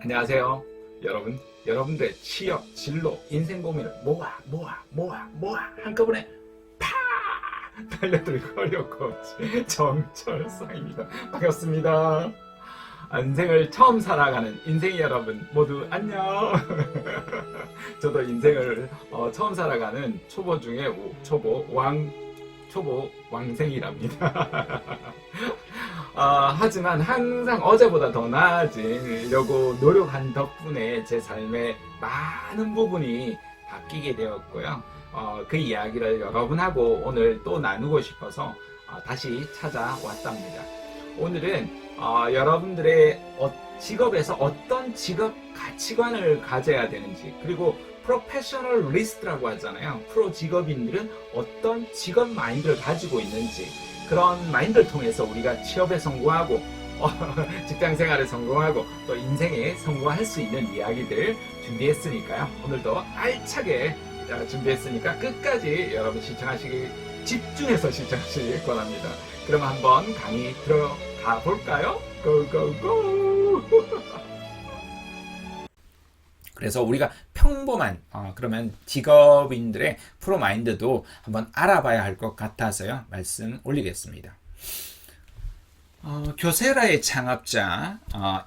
안녕하세요. 여러분들의 취업, 진로, 인생 고민을 모아 한꺼번에 파 달려들 거려코치 정철상입니다. 반갑습니다. 인생을 처음 살아가는 인생이 여러분 모두 안녕. 저도 인생을 처음 살아가는 초보 중에 초보 왕생이랍니다. 하지만 항상 어제보다 더 나아지려고 노력한 덕분에 제 삶의 많은 부분이 바뀌게 되었고요. 그 이야기를 여러분하고 오늘 또 나누고 싶어서 다시 찾아왔답니다. 오늘은 여러분들의 직업에서 어떤 직업 가치관을 가져야 되는지, 그리고 프로페셔널 리스트라고 하잖아요. 프로 직업인들은 어떤 직업 마인드를 가지고 있는지, 그런 마인드를 통해서 우리가 취업에 성공하고 직장 생활에 성공하고 또 인생에 성공할 수 있는 이야기들 준비했으니까요. 오늘도 알차게 준비했으니까 끝까지 여러분 집중해서 시청하시길 바랍니다. 그럼 한번 강의 들어가 볼까요? 고고고! 그래서 우리가 평범한 그러면 직업인들의 프로 마인드도 한번 알아봐야 할 것 같아서요. 말씀 올리겠습니다. 교세라의 창업자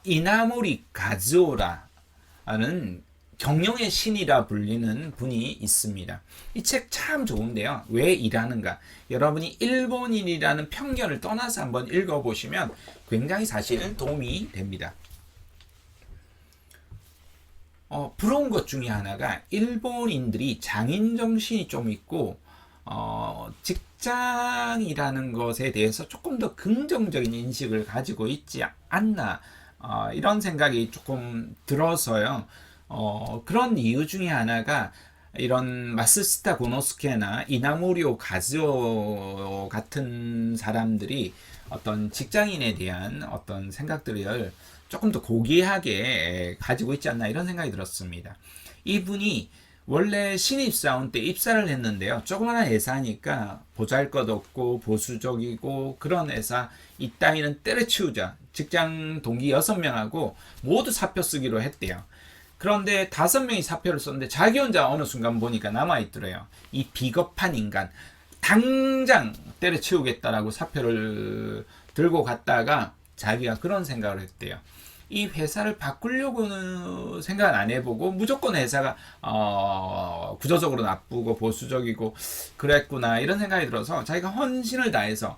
이나모리 가즈오라는 경영의 신이라 불리는 분이 있습니다. 이 책 참 좋은데요. 왜 일하는가? 여러분이 일본인이라는 편견을 떠나서 한번 읽어보시면 굉장히 사실은 도움이 됩니다. 부러운 것 중에 하나가 일본인들이 장인정신이 좀 있고 직장이라는 것에 대해서 조금 더 긍정적인 인식을 가지고 있지 않나, 이런 생각이 조금 들어서요. 그런 이유 중에 하나가 이런 마스시타 고노스케나 이나모리오 가즈오 같은 사람들이 어떤 직장인에 대한 어떤 생각들을 조금 더 고귀하게 가지고 있지 않나, 이런 생각이 들었습니다. 이분이 원래 신입사원 때 입사를 했는데요. 조그마한 회사니까 보잘것없고 보수적이고 그런 회사, 이따위는 때려치우자. 직장 동기 6명하고 모두 사표 쓰기로 했대요. 그런데 5명이 사표를 썼는데 자기 혼자 어느 순간 보니까 남아있더래요. 이 비겁한 인간, 당장 때려치우겠다라고 사표를 들고 갔다가 자기가 그런 생각을 했대요. 이 회사를 바꾸려고는 생각 안 해보고 무조건 회사가 구조적으로 나쁘고 보수적이고 그랬구나, 이런 생각이 들어서 자기가 헌신을 다해서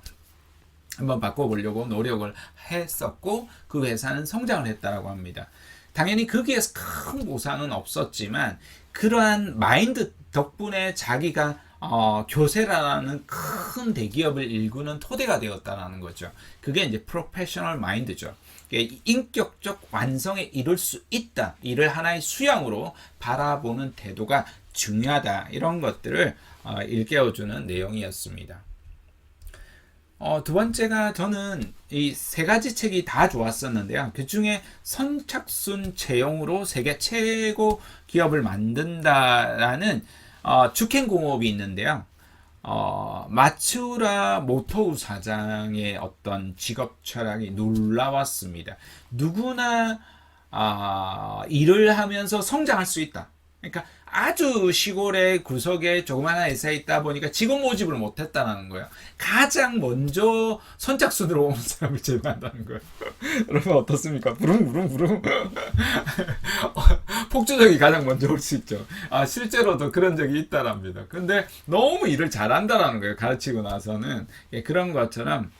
한번 바꿔보려고 노력을 했었고 그 회사는 성장을 했다고 합니다. 당연히 거기에서 큰 보상은 없었지만 그러한 마인드 덕분에 자기가 교세라는 큰 대기업을 일구는 토대가 되었다는 거죠. 그게 이제 프로페셔널 마인드죠. 인격적 완성에 이룰 수 있다. 이를 하나의 수양으로 바라보는 태도가 중요하다. 이런 것들을 일깨워주는 내용이었습니다. 두 번째가, 저는 이 3가지 책이 다 좋았었는데요. 그 중에 선착순 채용으로 세계 최고 기업을 만든다라는 주켄공업이 있는데요. 마츠우라 모토우 사장의 어떤 직업 철학이 놀라웠습니다. 누구나 일을 하면서 성장할 수 있다. 그러니까 아주 시골의 구석에 조그마한 회사에 있다 보니까 직원 모집을 못했다는 거예요. 가장 먼저 선착순으로 온 사람을 제외한다는 거예요. 여러분 어떻습니까? 부릉부릉부릉. 폭주족이 가장 먼저 올 수 있죠. 실제로도 그런 적이 있다랍니다. 근데 너무 일을 잘한다라는 거예요. 가르치고 나서는. 그런 것처럼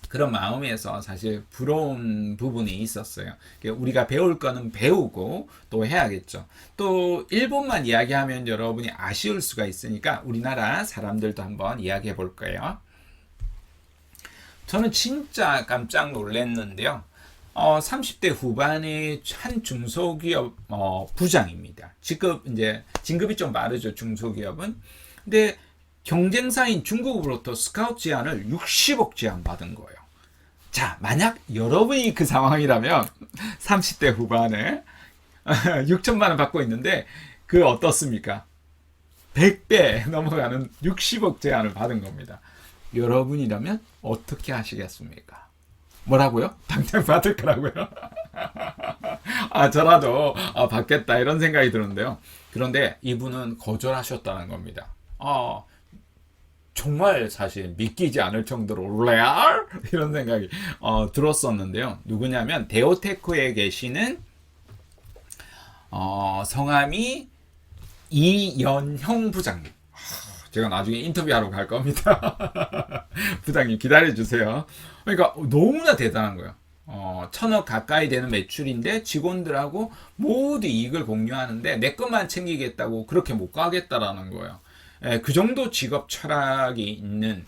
그런 마음에서 사실 부러운 부분이 있었어요. 우리가 배울 거는 배우고 또 해야겠죠. 또 일본만 이야기하면 여러분이 아쉬울 수가 있으니까 우리나라 사람들도 한번 이야기해 볼 거예요. 저는 진짜 깜짝 놀랐는데요. 30대 후반의 한 중소기업 부장입니다. 진급이 좀 빠르죠, 중소기업은. 근데 경쟁사인 중국으로부터 스카우트 제안을 60억 제안 받은 거예요. 자, 만약 여러분이 그 상황이라면 30대 후반에 6천만 원 받고 있는데 그 어떻습니까? 100배 넘어가는 60억 제안을 받은 겁니다. 여러분이라면 어떻게 하시겠습니까? 뭐라고요? 당장 받을 거라고요? 저라도 받겠다 이런 생각이 드는데요. 그런데 이분은 거절하셨다는 겁니다. 정말 사실 믿기지 않을 정도로 레알 이런 생각이 들었었는데요. 누구냐면 데오테크에 계시는 성함이 이연형 부장님. 제가 나중에 인터뷰하러 갈 겁니다. 부장님 기다려주세요. 그러니까 너무나 대단한 거예요. 1,000억 가까이 되는 매출인데 직원들하고 모두 이익을 공유하는데 내 것만 챙기겠다고 그렇게 못 가겠다라는 거예요. 그 정도 직업 철학이 있는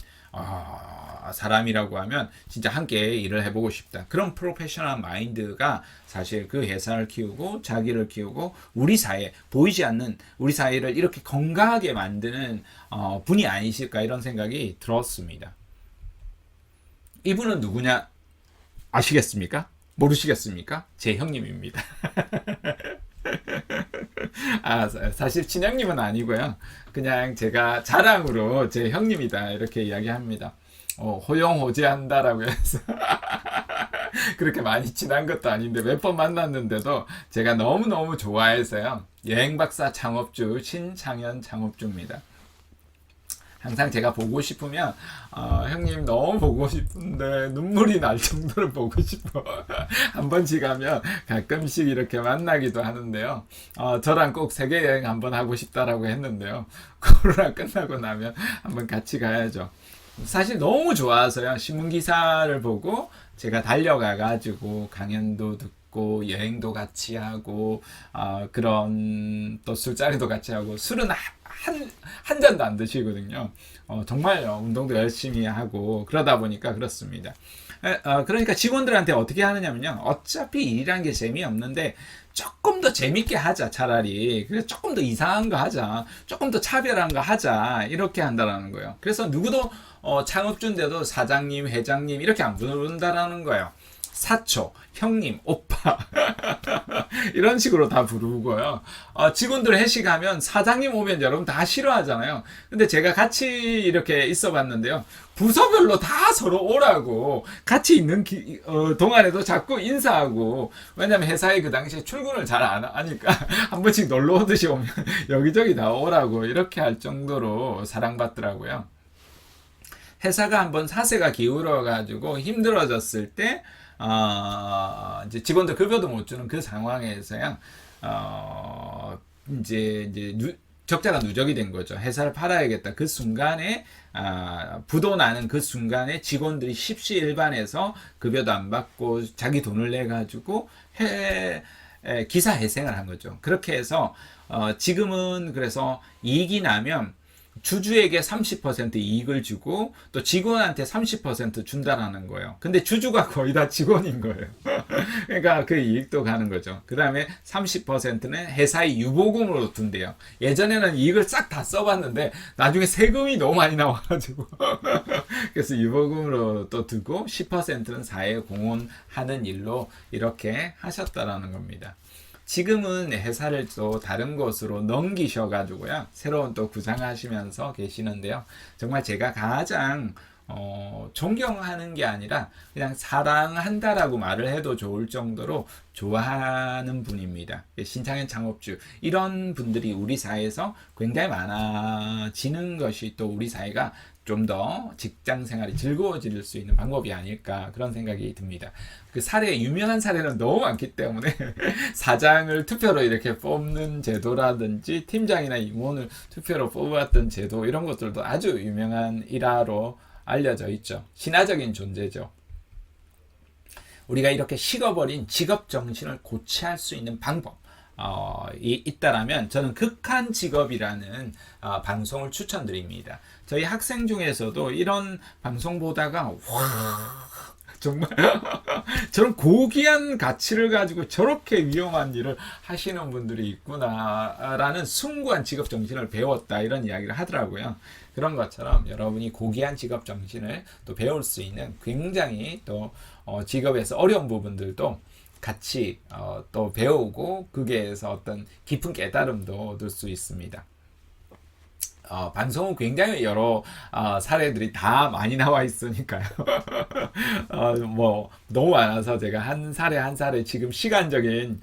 사람이라고 하면 진짜 함께 일을 해보고 싶다. 그런 프로페셔널 마인드가 사실 그 회사를 키우고 자기를 키우고 우리 사회, 보이지 않는 우리 사회를 이렇게 건강하게 만드는 분이 아니실까 이런 생각이 들었습니다. 이분은 누구냐 아시겠습니까? 모르시겠습니까? 제 형님입니다. 사실 친형님은 아니고요. 그냥 제가 자랑으로 제 형님이다 이렇게 이야기합니다. 호용호제한다라고 해서 그렇게 많이 친한 것도 아닌데 몇 번 만났는데도 제가 너무너무 좋아해서요. 여행박사 창업주 신창현 창업주입니다. 항상 제가 보고 싶으면 형님 너무 보고 싶은데 눈물이 날 정도로 보고 싶어. 한 번씩 가면 가끔씩 이렇게 만나기도 하는데요. 저랑 꼭 세계 여행 한번 하고 싶다라고 했는데요. 코로나 끝나고 나면 한번 같이 가야죠. 사실 너무 좋아서요. 신문 기사를 보고 제가 달려가 가지고 강연도 듣고 여행도 같이 하고 그런 또 술자리도 같이 하고 술은 한 잔도 안 드시거든요. 정말 운동도 열심히 하고 그러다 보니까 그렇습니다. 그러니까 직원들한테 어떻게 하느냐면요. 어차피 일이란 게 재미없는데 조금 더 재밌게 하자 차라리. 그래서 조금 더 이상한 거 하자. 조금 더 차별한 거 하자. 이렇게 한다라는 거예요. 그래서 누구도 창업주인데도 사장님, 회장님 이렇게 안 부른다라는 거예요. 사초, 형님, 오빠 이런 식으로 다 부르고요. 직원들 회식하면 사장님 오면 여러분 다 싫어하잖아요. 근데 제가 같이 이렇게 있어 봤는데요. 부서별로 다 서로 오라고 같이 있는 동안에도 자꾸 인사하고 왜냐면 회사에 그 당시에 출근을 잘 안 하니까 한 번씩 놀러 오듯이 오면 여기저기 다 오라고 이렇게 할 정도로 사랑받더라고요. 회사가 한번 사세가 기울어 가지고 힘들어졌을 때 이제 직원들 급여도 못 주는 그 상황에서요, 이제 적자가 누적이 된 거죠. 회사를 팔아야겠다. 그 순간에, 부도 나는 그 순간에 직원들이 십시일반해서 급여도 안 받고 자기 돈을 내가지고 기사 회생을 한 거죠. 그렇게 해서, 지금은 그래서 이익이 나면 주주에게 30% 이익을 주고 또 직원한테 30% 준다라는 거예요. 근데 주주가 거의 다 직원인 거예요. 그러니까 그 이익도 가는 거죠. 그 다음에 30%는 회사의 유보금으로 둔대요. 예전에는 이익을 싹 다 써봤는데 나중에 세금이 너무 많이 나와가지고 그래서 유보금으로 또 두고 10%는 사회에 공헌하는 일로 이렇게 하셨다라는 겁니다. 지금은 회사를 또 다른 곳으로 넘기셔가지고요. 새로운 또 구상하시면서 계시는데요. 정말 제가 가장 존경하는 게 아니라 그냥 사랑한다라고 말을 해도 좋을 정도로 좋아하는 분입니다. 신창현 창업주 이런 분들이 우리 사회에서 굉장히 많아지는 것이 또 우리 사회가 좀 더 직장 생활이 즐거워질 수 있는 방법이 아닐까 그런 생각이 듭니다. 그 유명한 사례는 너무 많기 때문에 사장을 투표로 이렇게 뽑는 제도라든지 팀장이나 임원을 투표로 뽑았던 제도 이런 것들도 아주 유명한 일화로 알려져 있죠. 신화적인 존재죠. 우리가 이렇게 식어버린 직업 정신을 고취할 수 있는 방법 있다라면 저는 극한 직업이라는 방송을 추천드립니다. 저희 학생 중에서도 이런 방송 보다가 와 정말 저런 고귀한 가치를 가지고 저렇게 위험한 일을 하시는 분들이 있구나라는 숭고한 직업 정신을 배웠다 이런 이야기를 하더라고요. 그런 것처럼 여러분이 고귀한 직업 정신을 또 배울 수 있는 굉장히 또 직업에서 어려운 부분들도 같이 또 배우고 거기에서 어떤 깊은 깨달음도 얻을 수 있습니다. 방송은 굉장히 여러 사례들이 다 많이 나와 있으니까요. 뭐 너무 많아서 제가 한 사례 한 사례 지금 시간적인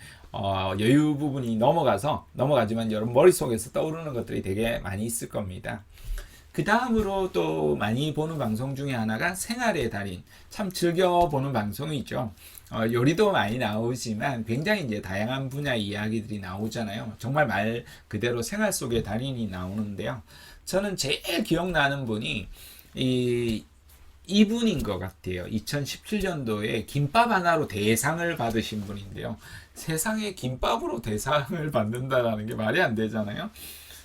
여유 부분이 넘어가지만 여러분 머릿속에서 떠오르는 것들이 되게 많이 있을 겁니다. 그 다음으로 또 많이 보는 방송 중에 하나가 생활의 달인. 참 즐겨 보는 방송이죠. 요리도 많이 나오지만 굉장히 이제 다양한 분야 이야기들이 나오잖아요. 정말 말 그대로 생활 속의 달인이 나오는데요. 저는 제일 기억나는 분이 이분인 것 같아요. 2017년도에 김밥 하나로 대상을 받으신 분인데요. 세상에 김밥으로 대상을 받는다라는 게 말이 안 되잖아요.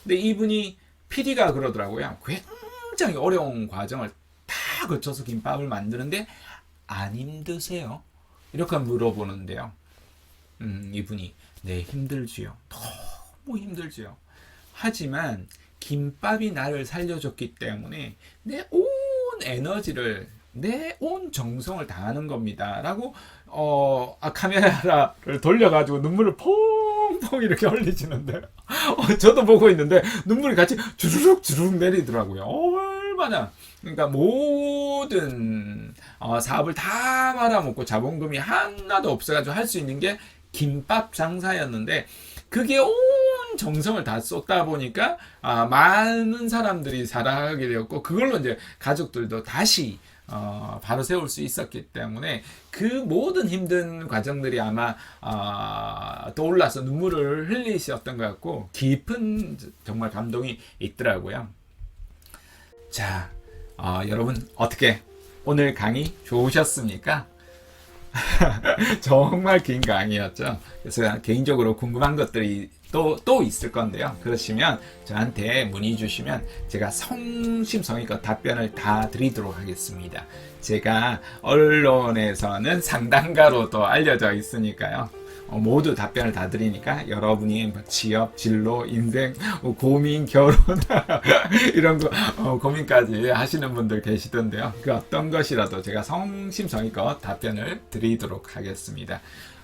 근데 이분이 PD가 그러더라고요. 굉장히 어려운 과정을 다 거쳐서 김밥을 만드는데 안 힘드세요? 이렇게 물어보는데요. 이분이 네, 힘들지요. 너무 힘들지요. 하지만 김밥이 나를 살려줬기 때문에 내 온 에너지를, 내 온 정성을 다하는 겁니다. 라고 카메라를 돌려가지고 눈물을 퐁퐁 이렇게 흘리시는데 저도 보고 있는데 눈물이 같이 주르륵 주르륵 내리더라고요. 얼마나, 그러니까 모든 사업을 다 말아먹고 자본금이 하나도 없어가지고 할 수 있는 게 김밥 장사였는데 그게 온 정성을 다 쏟다 보니까 많은 사람들이 사랑하게 되었고 그걸로 이제 가족들도 다시 바로 세울 수 있었기 때문에 그 모든 힘든 과정들이 아마 떠올라서 눈물을 흘리셨던 것 같고 깊은 정말 감동이 있더라고요. 자, 여러분 어떻게 오늘 강의 좋으셨습니까? 정말 긴 강의였죠. 그래서 개인적으로 궁금한 것들이 또 있을 건데요. 그러시면 저한테 문의 주시면 제가 성심성의껏 답변을 다 드리도록 하겠습니다. 제가 언론에서는 상담가로도 알려져 있으니까요. 모두 답변을 다 드리니까 여러분이 취업, 진로, 인생, 고민, 결혼 이런 거 고민까지 하시는 분들 계시던데요. 그 어떤 것이라도 제가 성심성의껏 답변을 드리도록 하겠습니다.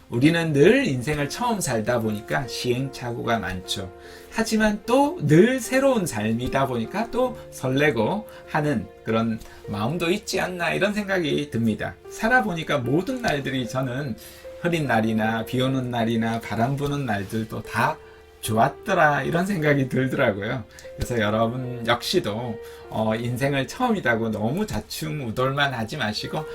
우리는 늘 인생을 처음 살다 보니까 시행착오가 많죠. 하지만 또 늘 새로운 삶이다 보니까 또 설레고 하는 그런 마음도 있지 않나 이런 생각이 듭니다. 살아보니까 모든 날들이 저는 흐린 날이나 비 오는 날이나 바람 부는 날들도 다 좋았더라 이런 생각이 들더라고요. 그래서 여러분 역시도 인생을 처음이라고 너무 자충우돌만 하지 마시고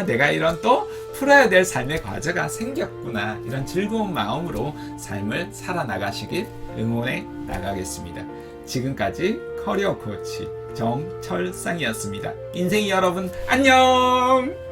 내가 이런 또 풀어야 될 삶의 과제가 생겼구나 이런 즐거운 마음으로 삶을 살아나가시길 응원해 나가겠습니다. 지금까지 커리어 코치 정철상이었습니다. 인생이 여러분 안녕.